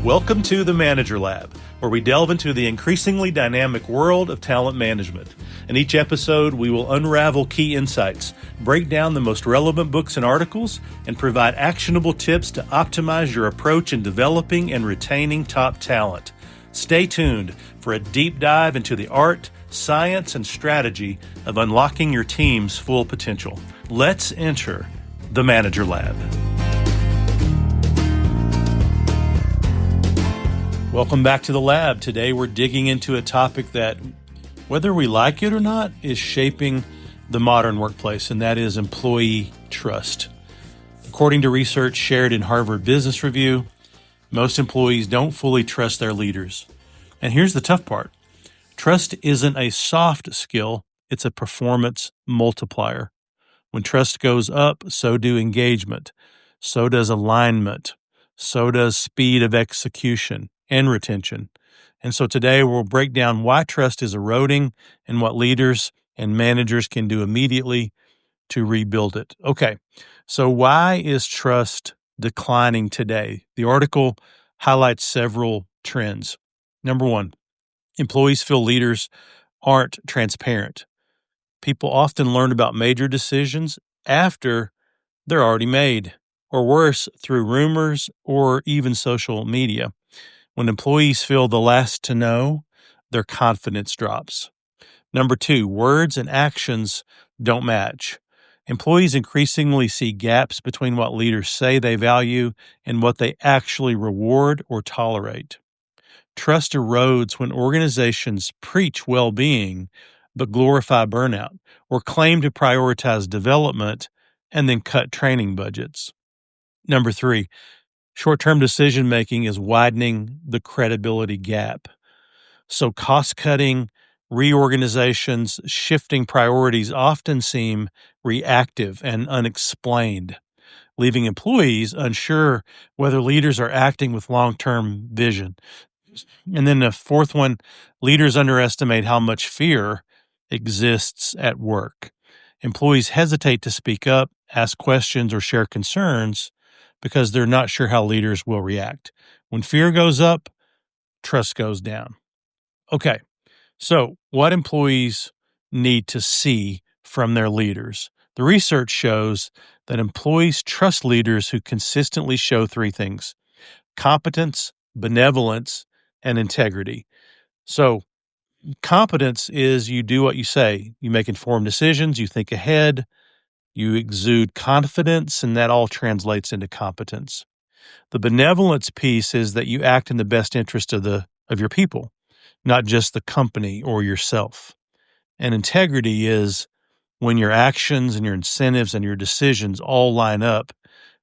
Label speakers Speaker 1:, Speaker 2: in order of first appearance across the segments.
Speaker 1: Welcome to the Manager Lab, where we delve into the increasingly dynamic world of talent management. In each episode, we will unravel key insights, break down the most relevant books and articles, and provide actionable tips to optimize your approach in developing and retaining top talent. Stay tuned for a deep dive into the art, science, and strategy of unlocking your team's full potential. Let's enter the Manager Lab. Welcome back to the lab. Today we're digging into a topic that, whether we like it or not, is shaping the modern workplace, and that is employee trust. According to research shared in Harvard Business Review, most employees don't fully trust their leaders. And here's the tough part. Trust isn't a soft skill, it's a performance multiplier. When trust goes up, so do engagement, so does alignment, so does speed of execution and retention. And so today we'll break down why trust is eroding and what leaders and managers can do immediately to rebuild it. Okay, so why is trust declining today? The article highlights several trends. Number one, employees feel leaders aren't transparent. People often learn about major decisions after they're already made, or worse, through rumors or even social media. When employees feel the last to know, their confidence drops. Number two, words and actions don't match. Employees increasingly see gaps between what leaders say they value and what they actually reward or tolerate. Trust erodes when organizations preach well-being but glorify burnout, or claim to prioritize development and then cut training budgets. Number three, short-term decision-making is widening the credibility gap. So cost-cutting, reorganizations, shifting priorities often seem reactive and unexplained, leaving employees unsure whether leaders are acting with long-term vision. And then the fourth one, leaders underestimate how much fear exists at work. Employees hesitate to speak up, ask questions, or share concerns because they're not sure how leaders will react. When fear goes up, trust goes down. Okay, so what employees need to see from their leaders? The research shows that employees trust leaders who consistently show three things: competence, benevolence, and integrity. So competence is you do what you say. You make informed decisions, you think ahead, you exude confidence, and that all translates into competence. The benevolence piece is that you act in the best interest of your people, not just the company or yourself. And integrity is when your actions and your incentives and your decisions all line up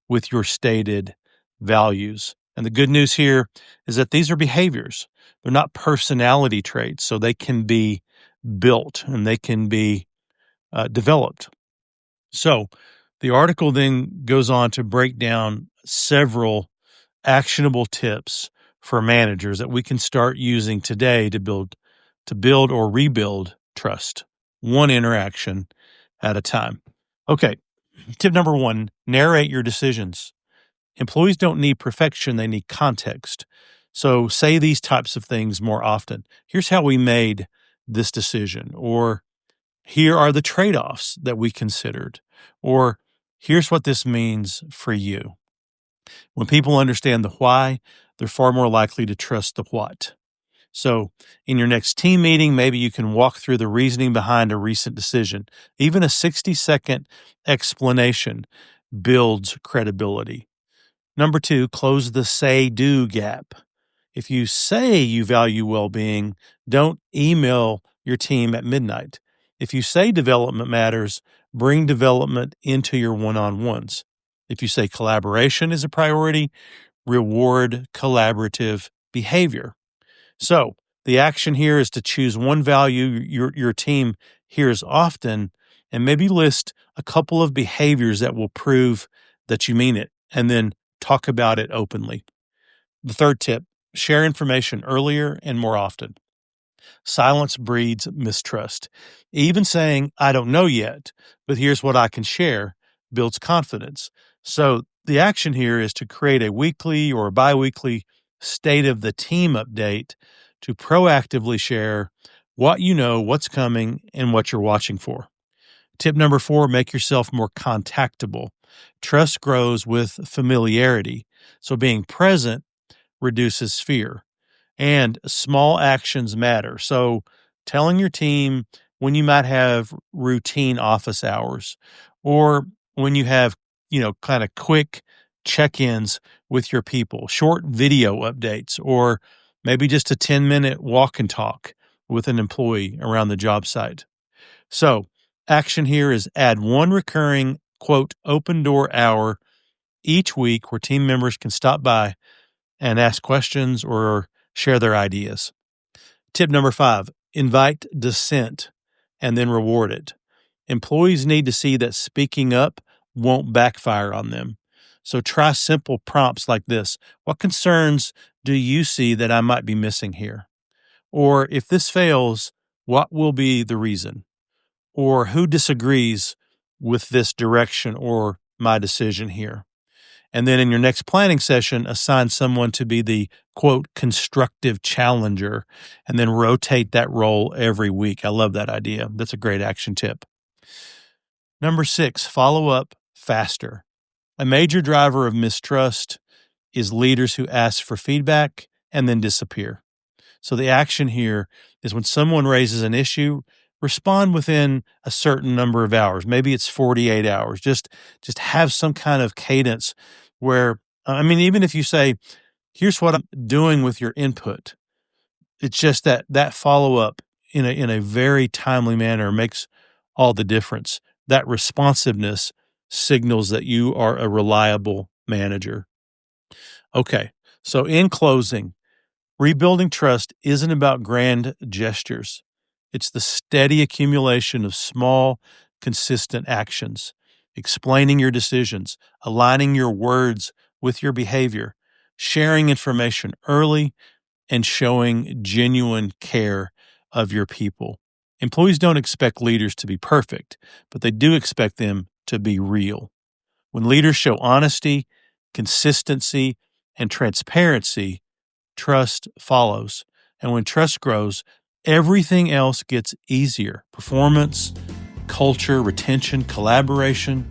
Speaker 1: with your stated values. And the good news here is that these are behaviors. They're not personality traits, so they can be built and they can be developed. So the article then goes on to break down several actionable tips for managers that we can start using today to build or rebuild trust, one interaction at a time. Okay, tip number one, narrate your decisions. Employees don't need perfection, they need context. So say these types of things more often. Here's how we made this decision, or here are the trade-offs that we considered, or here's what this means for you. When people understand the why, they're far more likely to trust the what. So in your next team meeting, maybe you can walk through the reasoning behind a recent decision. Even a 60-second explanation builds credibility. Number two, close the say-do gap. If you say you value well-being, don't email your team at midnight. If you say development matters, bring development into your one-on-ones. If you say collaboration is a priority, reward collaborative behavior. So the action here is to choose one value your team hears often and maybe list a couple of behaviors that will prove that you mean it, and then talk about it openly. The third tip, share information earlier and more often. Silence breeds mistrust. Even saying, I don't know yet, but here's what I can share, builds confidence. So the action here is to create a weekly or a biweekly state of the team update to proactively share what you know, what's coming, and what you're watching for. Tip number 4, make yourself more contactable. Trust grows with familiarity, so being present reduces fear. And small actions matter. So telling your team when you might have routine office hours, or when you have, kind of quick check-ins with your people, short video updates, or maybe just a 10-minute walk and talk with an employee around the job site. So action here is add one recurring, quote, open door hour each week where team members can stop by and ask questions or share their ideas. Tip number 5, invite dissent and then reward it. Employees need to see that speaking up won't backfire on them. So try simple prompts like this. What concerns do you see that I might be missing here? Or if this fails, what will be the reason? Or who disagrees with this direction or my decision here? And then in your next planning session, assign someone to be the, quote, constructive challenger, and then rotate that role every week. I love that idea. That's a great action tip. Number 6, follow up faster. A major driver of mistrust is leaders who ask for feedback and then disappear. So the action here is when someone raises an issue, respond within a certain number of hours. Maybe it's 48 hours. Just have some kind of cadence where, even if you say, here's what I'm doing with your input, it's just that follow-up in a very timely manner makes all the difference. That responsiveness signals that you are a reliable manager. Okay, so in closing, rebuilding trust isn't about grand gestures. It's the steady accumulation of small, consistent actions, explaining your decisions, aligning your words with your behavior, sharing information early, and showing genuine care of your people. Employees don't expect leaders to be perfect, but they do expect them to be real. When leaders show honesty, consistency, and transparency, trust follows. And when trust grows, everything else gets easier. Performance, culture, retention, collaboration,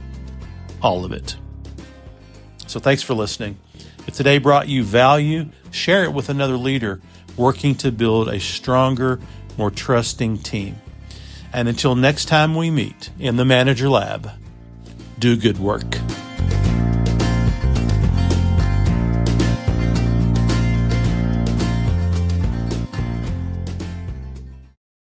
Speaker 1: all of it. So thanks for listening. If today brought you value, share it with another leader working to build a stronger, more trusting team. And until next time we meet in the Manager Lab, do good work.